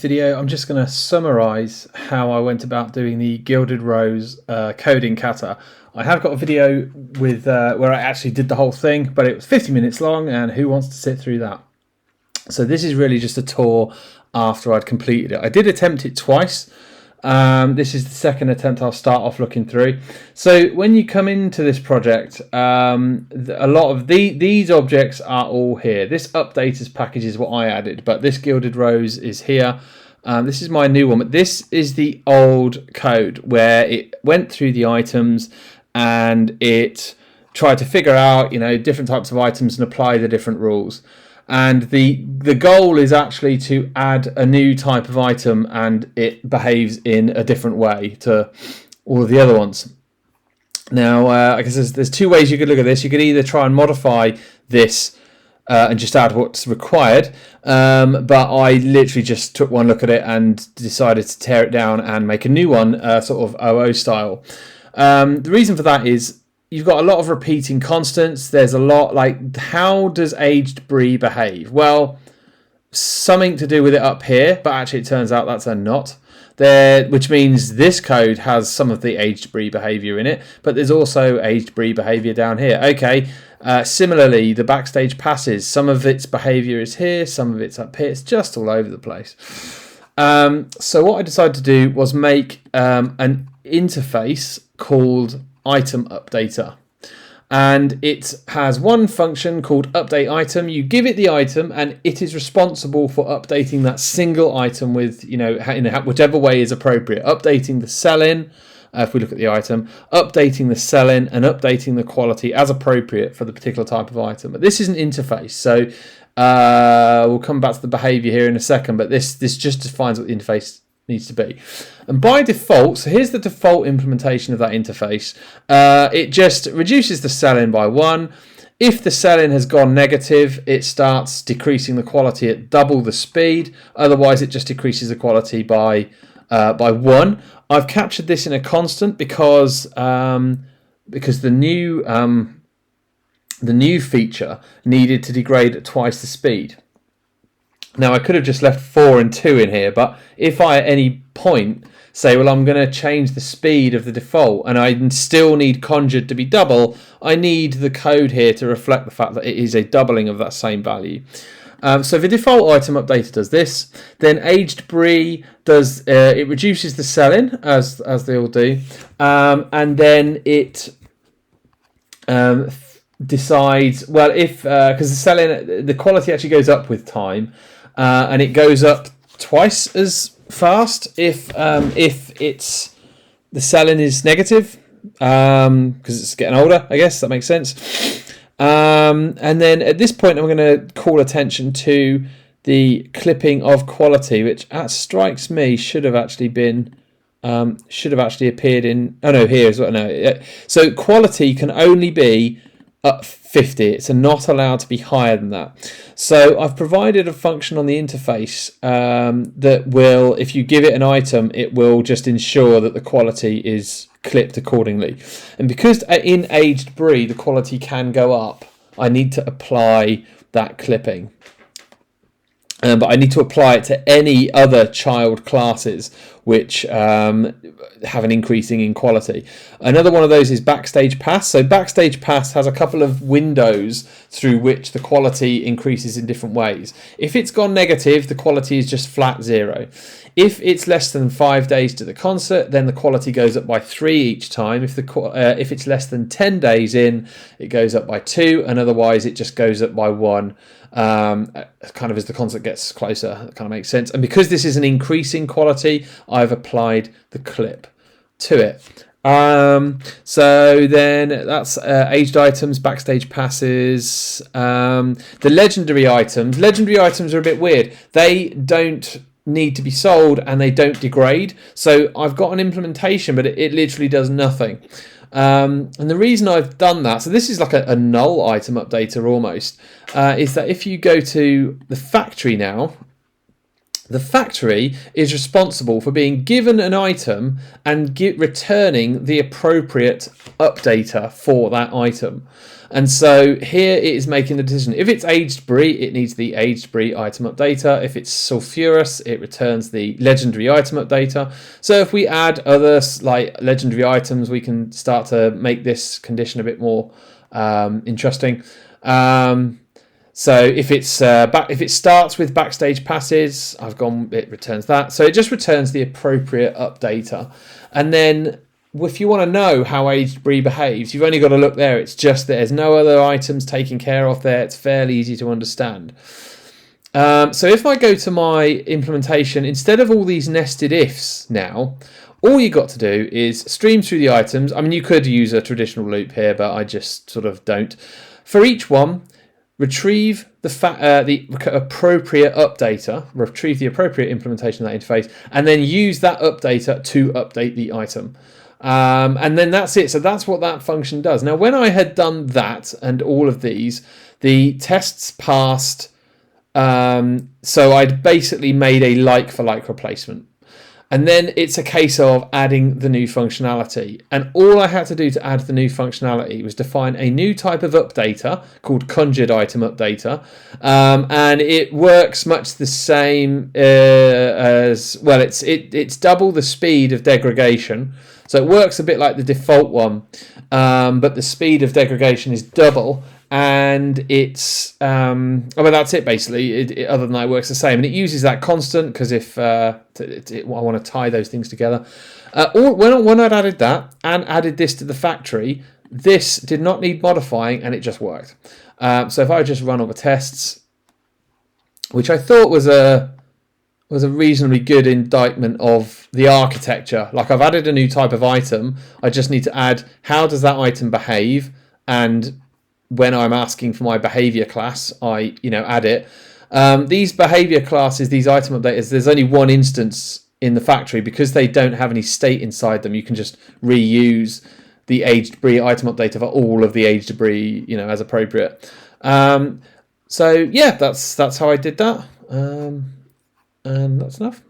Video, I'm just going to summarize how I went about doing the Gilded Rose coding kata. I have got a video with where I actually did the whole thing, but it was 50 minutes long, and who wants to sit through that? So this is really just a tour after I'd completed it. I did attempt it twice. This is the second attempt I'll start off looking through. So when you come into this project, a lot of these objects are all here. This updaters package is what I added, but this Gilded Rose is here. This is my new one, but this is the old code where it went through the items and it tried to figure out, different types of items and apply the different rules. And the goal is actually to add a new type of item and it behaves in a different way to all of the other ones. Now, I guess there's two ways you could look at this. You could either try and modify this and just add what's required, but I literally just took one look at it and decided to tear it down and make a new one, sort of OO style. The reason for that is you've got a lot of repeating constants. There's a lot like, how does aged brie behave? Well, something to do with it up here, but actually it turns out that's a not there, which means this code has some of the aged brie behavior in it, but there's also aged brie behavior down here. Okay, similarly, the backstage passes, some of its behavior is here, some of it's up here. It's just all over the place. So what I decided to do was make an interface called item updater, and it has one function called update item. You give it the item and it is responsible for updating that single item with whichever way is appropriate, updating the sell-in, if we look at the item, updating the sell-in and updating the quality as appropriate for the particular type of item. But this is an interface, so we'll come back to the behavior here in a second, but this just defines what the interface needs to be. And by default, so here's the default implementation of that interface. It just reduces the sell-in by 1. If the sell-in has gone negative, it starts decreasing the quality at double the speed. Otherwise, it just decreases the quality by 1. I've captured this in a constant because the new feature needed to degrade at twice the speed. Now, I could have just left 4 and 2 in here, but if I at any point say, well, I'm going to change the speed of the default and I still need conjured to be double, I need the code here to reflect the fact that it is a doubling of that same value. So the default item updater does this. Then aged brie does it reduces the sell-in as they all do, and then it decides, well, if because the sell-in, the quality actually goes up with time. And it goes up twice as fast if it's the sell-in is negative, because it's getting older, I guess that makes sense. And then at this point, I'm going to call attention to the clipping of quality, which strikes me should have actually appeared in. Oh no, here as well. No, so quality can only be up 50. It's not allowed to be higher than that. So I've provided a function on the interface that will, if you give it an item, it will just ensure that the quality is clipped accordingly. And because in aged brie the quality can go up, I need to apply that clipping. But I need to apply it to any other child classes which have an increasing in quality. Another one of those is Backstage Pass. So Backstage Pass has a couple of windows through which the quality increases in different ways. If it's gone negative, the quality is just flat 0. If it's less than 5 days to the concert, then the quality goes up by 3 each time. If it's less than 10 days in, it goes up by 2, and otherwise it just goes up by 1. Kind of as the concert gets closer. That kind of makes sense. And because this is an increasing quality, I've applied the clip to it. So then that's aged items, backstage passes. The legendary items are a bit weird. They don't need to be sold and they don't degrade. So I've got an implementation, but it literally does nothing. And the reason I've done that, so this is like a null item updater almost, is that if you go to the factory now, The factory is responsible for being given an item and returning the appropriate updater for that item. And so here it is making the decision. If it's aged brie, it needs the aged brie item updater. If it's sulfurous, it returns the legendary item updater. So if we add other like legendary items, we can start to make this condition a bit more interesting. So if it starts with backstage passes, it returns that. So it just returns the appropriate updater. And then if you want to know how aged brie behaves, you've only got to look there. It's just there's no other items taken care of there. It's fairly easy to understand. So if I go to my implementation, instead of all these nested ifs now, all you got to do is stream through the items. I mean, you could use a traditional loop here, but I just sort of don't. For each one, retrieve the appropriate updater, retrieve the appropriate implementation of that interface, and then use that updater to update the item. And then that's it. So that's what that function does. Now, when I had done that and all of these, the tests passed. So I'd basically made a like-for-like replacement. And then it's a case of adding the new functionality. And all I had to do to add the new functionality was define a new type of updater called conjured item updater. And it works much the same as, well, it's double the speed of degradation. So it works a bit like the default one, but the speed of degradation is double. And it's, that's it basically. Other than that, it works the same. And it uses that constant because if I want to tie those things together. When I'd added that and added this to the factory, this did not need modifying and it just worked. So if I just run all the tests, which I thought was a reasonably good indictment of the architecture. Like I've added a new type of item. I just need to add how does that item behave, and when I'm asking for my behavior class, I add it. These behavior classes, these item updaters, there's only one instance in the factory because they don't have any state inside them. You can just reuse the aged brie item updater for all of the aged brie, as appropriate. So yeah, that's how I did that. And that's enough.